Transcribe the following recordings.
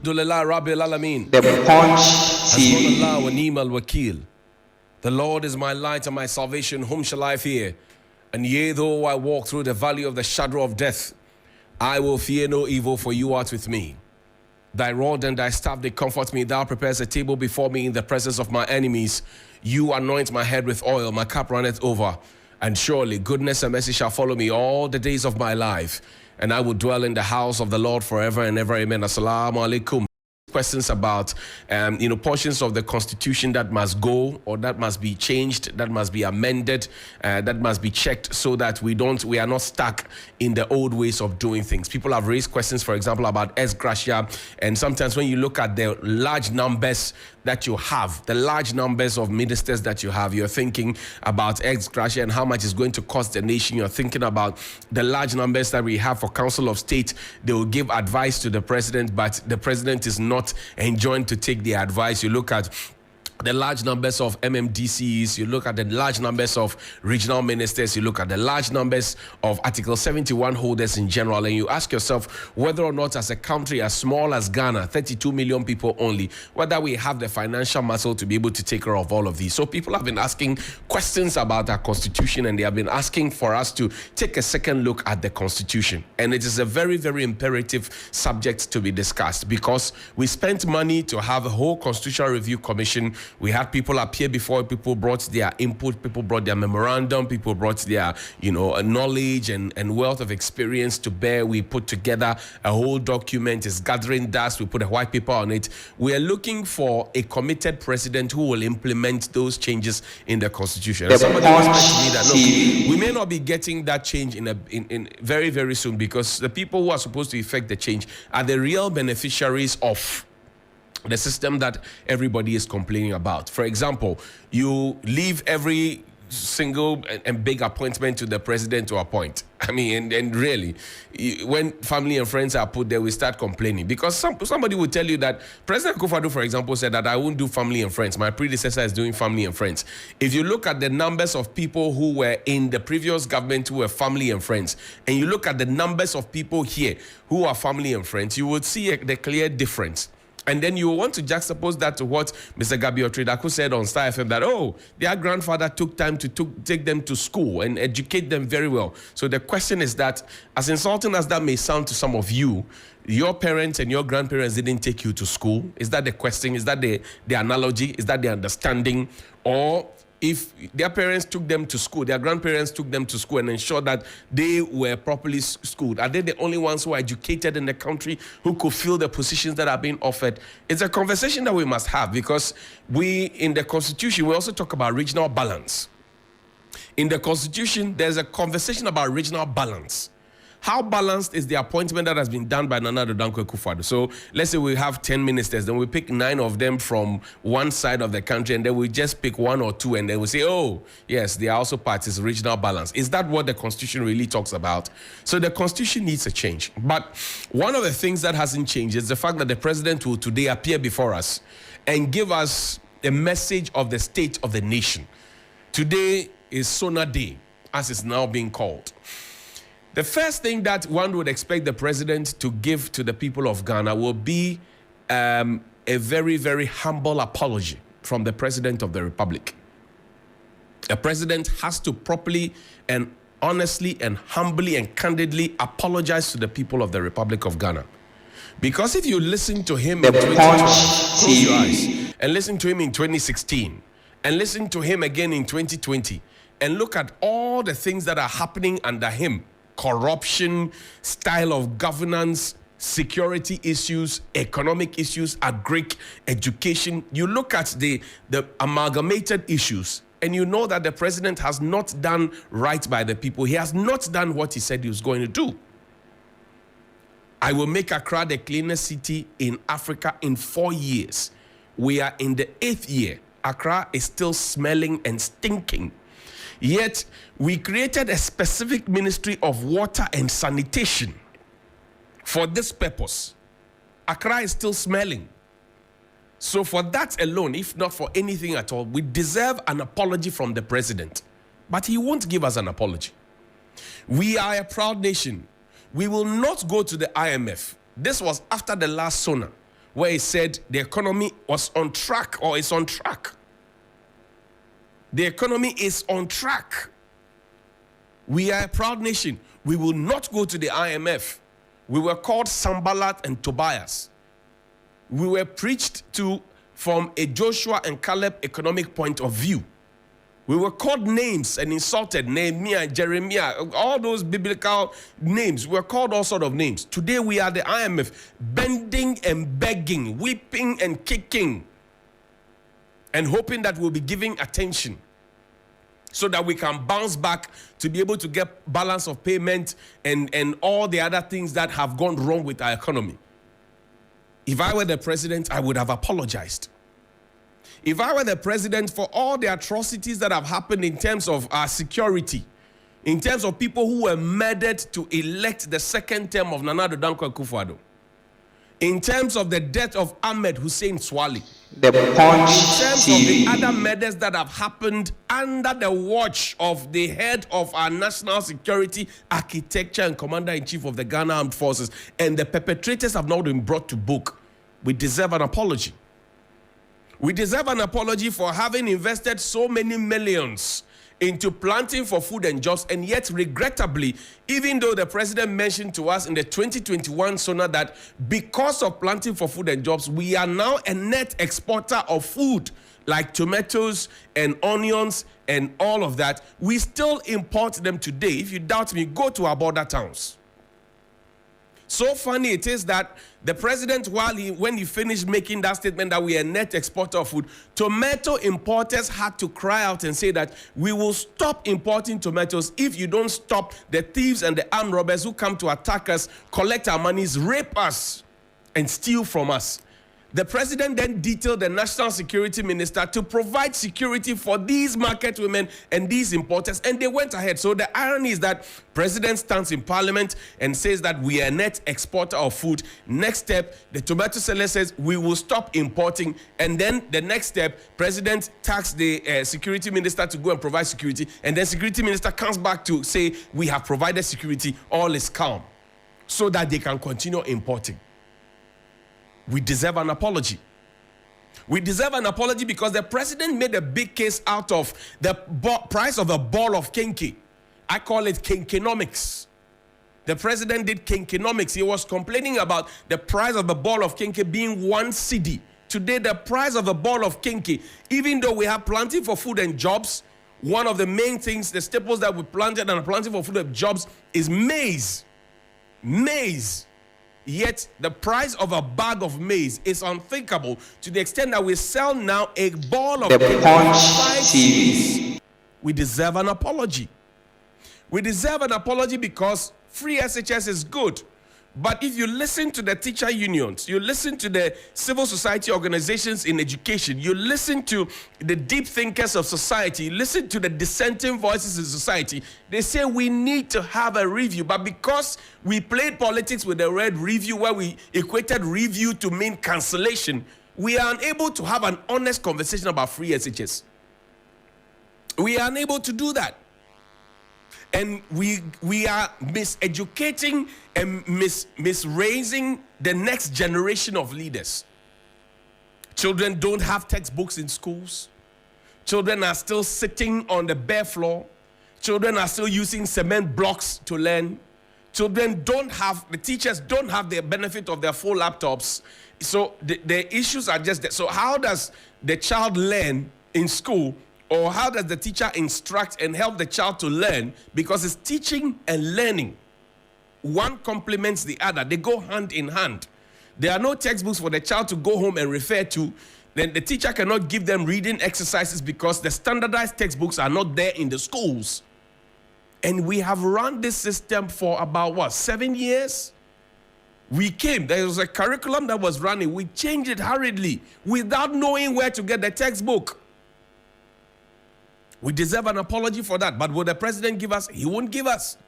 Alhamdulillah Rabbil Alameen. The Punch TV. Hasbunallah wa ni'mal wakil. The Lord is my light and my salvation. Whom shall I fear? And yea, though I walk through the valley of the shadow of death, I will fear no evil, for you art with me. Thy rod and thy staff, they comfort me. Thou prepares a table before me in the presence of my enemies. You anoint my head with oil, my cup runneth over. And surely goodness and mercy shall follow me all the days of my life. And I will dwell in the house of the Lord forever and ever. Amen. Assalamu alaikum. Questions about, portions of the Constitution that must go or that must be changed, that must be amended, that must be checked so that we are not stuck in the old ways of doing things. People have raised questions, for example, about ex gratia, and sometimes when you look at the large numbers that you have, the large numbers of ministers that you have, you're thinking about ex gratia and how much it's going to cost the nation. You're thinking about the large numbers that we have for Council of State. They will give advice to the president, but the president is not enjoined to take the advice. You look at the large numbers of MMDCs, you look at the large numbers of regional ministers, you look at the large numbers of Article 71 holders in general, and you ask yourself whether or not, as a country as small as Ghana, 32 million people only, whether we have the financial muscle to be able to take care of all of these. So people have been asking questions about our Constitution, and they have been asking for us to take a second look at the Constitution. And it is a very, very imperative subject to be discussed, because we spent money to have a whole Constitutional Review Commission. We had people appear before, people brought their input, people brought their memorandum, people brought their, knowledge and wealth of experience to bear. We put together a whole document. It's gathering dust. We put a white paper on it. We are looking for a committed president who will implement those changes in the Constitution. And somebody whispered to me that, look, we may not be getting that change in very, very soon, because the people who are supposed to effect the change are the real beneficiaries of the system that everybody is complaining about. For example, you leave every single and big appointment to the president to appoint. I mean, and really, when family and friends are put there, we start complaining, because somebody will tell you that President Akkufo, for example, said that I won't do family and friends. My predecessor is doing family and friends. If you look at the numbers of people who were in the previous government who were family and friends, and you look at the numbers of people here who are family and friends, you would see the clear difference. And then you want to juxtapose that to what Mr. Gov'T said on Star FM, that, their grandfather took time to take them to school and educate them very well. So the question is that, as insulting as that may sound to some of you, your parents and your grandparents didn't take you to school. Is that the question? Is that the analogy? Is that the understanding? Or if their parents took them to school, their grandparents took them to school and ensured that they were properly schooled, are they the only ones who are educated in the country who could fill the positions that are being offered? It's a conversation that we must have, because in the Constitution, we also talk about regional balance. In the Constitution, there's a conversation about regional balance. How balanced is the appointment that has been done by Nana Adoo Akkufo? So let's say we have 10 ministers, then we pick 9 of them from one side of the country, and then we just pick 1 or 2, and then we say, oh, yes, they are also part of regional balance. Is that what the Constitution really talks about? So the Constitution needs a change. But one of the things that hasn't changed is the fact that the president will today appear before us and give us a message of the state of the nation. Today is Sona Day, as it's now being called. The first thing that one would expect the president to give to the people of Ghana will be a very, very humble apology from the president of the republic. A president has to properly and honestly and humbly and candidly apologize to the people of the Republic of Ghana. Because if you listen to him in 2012, close your eyes, and listen to him in 2016, and listen to him again in 2020, and look at all the things that are happening under him: corruption, style of governance, security issues, economic issues, agric, education. You look at the amalgamated issues, and you know that the president has not done right by the people. He has not done what he said he was going to do. I will make Accra the cleanest city in Africa in 4 years. We are in the 8th year. Accra is still smelling and stinking. Yet, we created a specific Ministry of Water and Sanitation for this purpose. Accra is still smelling. So for that alone, if not for anything at all, we deserve an apology from the president. But he won't give us an apology. We are a proud nation. We will not go to the IMF. This was after the last SONA, where he said the economy was on track or is on track. The economy is on track. We are a proud nation. We will not go to the IMF. We were called Sambalat and Tobias. We were preached to from a Joshua and Caleb economic point of view. We were called names and insulted. Nehemiah, Jeremiah, all those biblical names. We were called all sorts of names. Today we are the IMF, bending and begging, weeping and kicking, and hoping that we'll be giving attention so that we can bounce back to be able to get balance of payment and all the other things that have gone wrong with our economy. If I were the president, I would have apologized. If I were the president, for all the atrocities that have happened in terms of our security, in terms of people who were murdered to elect the second term of Nana Addo Akkufo, in terms of the death of Ahmed Hussein Swali, The Punch in terms of the TV. other murders that have happened under the watch of the head of our national security architecture and commander-in-chief of the Ghana Armed Forces, and the perpetrators have now been brought to book, we deserve an apology. We deserve an apology for having invested so many millions into planting for food and jobs, and yet regrettably, even though the president mentioned to us in the 2021 SONA that because of planting for food and jobs, we are now a net exporter of food like tomatoes and onions and all of that, we still import them today. If you doubt me, go to our border towns. So funny it is that the president, when he finished making that statement that we are a net exporter of food, tomato importers had to cry out and say that we will stop importing tomatoes if you don't stop the thieves and the armed robbers who come to attack us, collect our monies, rape us, and steal from us. The president then detailed the national security minister to provide security for these market women and these importers, and they went ahead. So the irony is that president stands in parliament and says that we are a net exporter of food. Next step, the tomato seller says we will stop importing, and then the next step, president tasked the security minister to go and provide security, and then security minister comes back to say we have provided security, all is calm, so that they can continue importing. We deserve an apology. We deserve an apology because the president made a big case out of the price of a ball of kenke. I call it kenkenomics. The president did kenkenomics. He was complaining about the price of a ball of kenke being 1 cedi. Today, the price of a ball of kenke, even though we have plenty for food and jobs, one of the main things, the staples that we planted and are planting for food and jobs is maize. Maize. Yet the price of a bag of maize is unthinkable to the extent that we sell now a ball of The kenke Punch for 5 TV. We deserve an apology. We deserve an apology because free SHS is good. But if you listen to the teacher unions, you listen to the civil society organizations in education, you listen to the deep thinkers of society, you listen to the dissenting voices in society, they say we need to have a review. But because we played politics with the word review, where we equated review to mean cancellation, we are unable to have an honest conversation about free SHS. We are unable to do that. And we are miseducating and misraising the next generation of leaders. Children don't have textbooks in schools. Children are still sitting on the bare floor. Children are still using cement blocks to learn. The teachers don't have the benefit of their full laptops. So the issues are just that. So how does the child learn in school? Or how does the teacher instruct and help the child to learn? Because it's teaching and learning. One complements the other. They go hand in hand. There are no textbooks for the child to go home and refer to. Then the teacher cannot give them reading exercises because the standardized textbooks are not there in the schools. And we have run this system for about, 7 years? There was a curriculum that was running. We changed it hurriedly without knowing where to get the textbook. We deserve an apology for that. But will the president give us? He won't give us.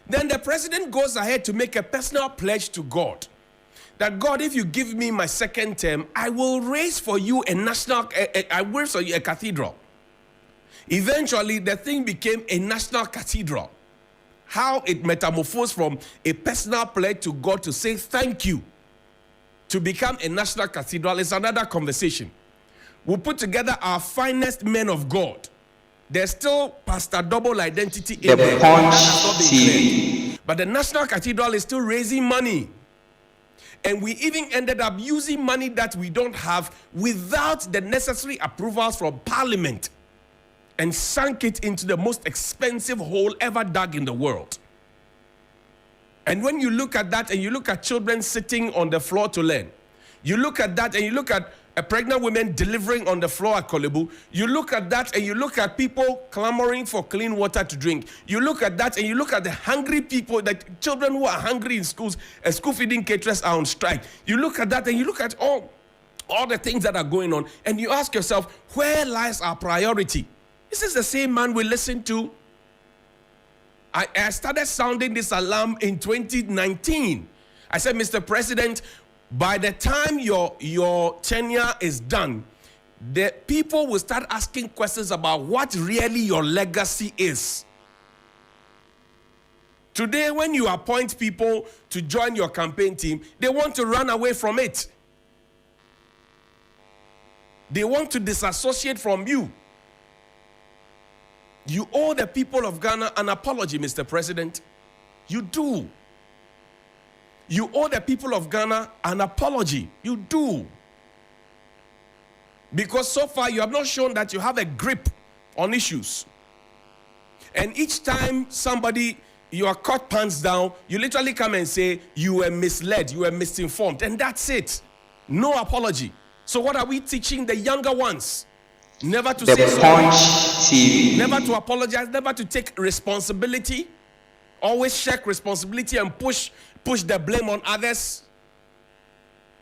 Then the president goes ahead to make a personal pledge to God. That God, if you give me my second term, I will raise for you a cathedral. Eventually, the thing became a national cathedral. How it metamorphosed from a personal pledge to God to say thank you to become a national cathedral is another conversation. We'll put together our finest men of God. There's still pastor double identity in there. That has not been cleared. But the national cathedral is still raising money. And we even ended up using money that we don't have without the necessary approvals from Parliament, and sank it into the most expensive hole ever dug in the world. And when you look at that and you look at children sitting on the floor to learn, you look at that and you look at a pregnant woman delivering on the floor at Kolebu, you look at that and you look at people clamoring for clean water to drink, you look at that and you look at the hungry people, the children who are hungry in schools, school feeding caterers are on strike, you look at that and you look at all the things that are going on, and you ask yourself, where lies our priority? This is the same man we listened to. I started sounding this alarm in 2019. I said, Mr. President, by the time your tenure is done, the people will start asking questions about what really your legacy is. Today, when you appoint people to join your campaign team, they want to run away from it. They want to disassociate from you. You owe the people of Ghana an apology, Mr. President. You do. You owe the people of Ghana an apology. You do. Because so far you have not shown that you have a grip on issues. And each time you are caught pants down, you literally come and say you were misled, you were misinformed, and that's it. No apology. So what are we teaching the younger ones? Never to say sorry, never to apologize, never to take responsibility, always shirk responsibility and push the blame on others.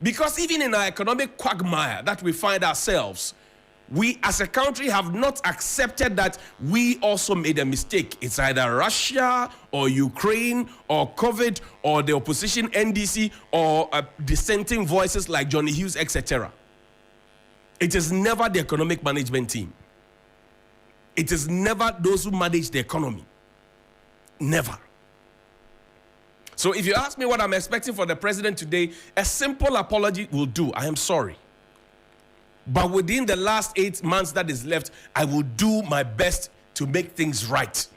Because even in our economic quagmire that we find ourselves, we as a country have not accepted that we also made a mistake. It's either Russia or Ukraine or COVID or the opposition NDC or dissenting voices like Johnny Hughes, etc. It is never the economic management team. It is never those who manage the economy. Never. So if you ask me what I'm expecting for the president today, a simple apology will do. I am sorry. But within the last 8 months that is left, I will do my best to make things right.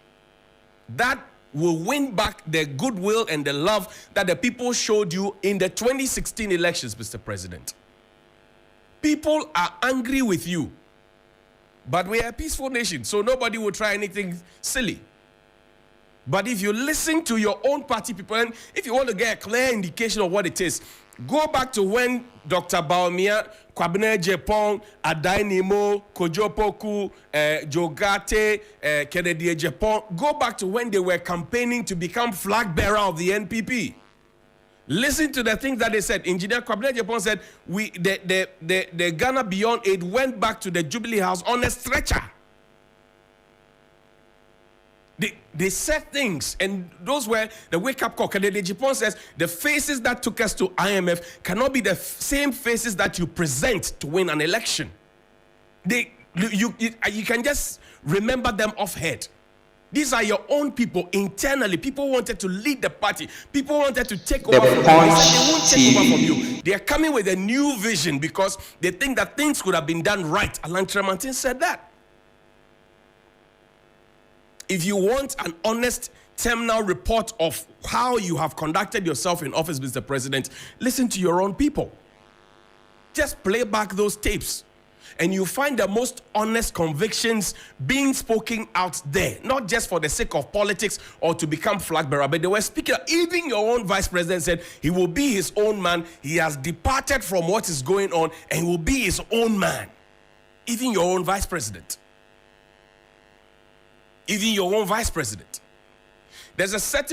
That will win back the goodwill and the love that the people showed you in the 2016 elections, Mr. President. People are angry with you. But we are a peaceful nation, so nobody will try anything silly. But if you listen to your own party people, and if you want to get a clear indication of what it is, go back to when Dr. Bawumia, Kwabena Japan, Adainimo, Kojopoku, Jogate, Kennedy Japan, go back to when they were campaigning to become flag bearer of the NPP. Listen to the things that they said. Engineer Kwabena Japan said, the Ghana Beyond Aid went back to the Jubilee House on a stretcher. They said things, and those were the wake-up call. Kennedy Japan says the faces that took us to IMF cannot be the same faces that you present to win an election. You can just remember them off head. These are your own people internally. People wanted to lead the party. People wanted to take over from you. They won't take over from you. They are coming with a new vision because they think that things could have been done right. Alan Tremantin said that. If you want an honest terminal report of how you have conducted yourself in office, Mr. President, listen to your own people. Just play back those tapes, and you find the most honest convictions being spoken out there, not just for the sake of politics or to become flag bearer, but they were speaking. Even your own vice president said he will be his own man. He has departed from what is going on, and he will be his own man. Even your own vice president. Even your own vice president. There's a certain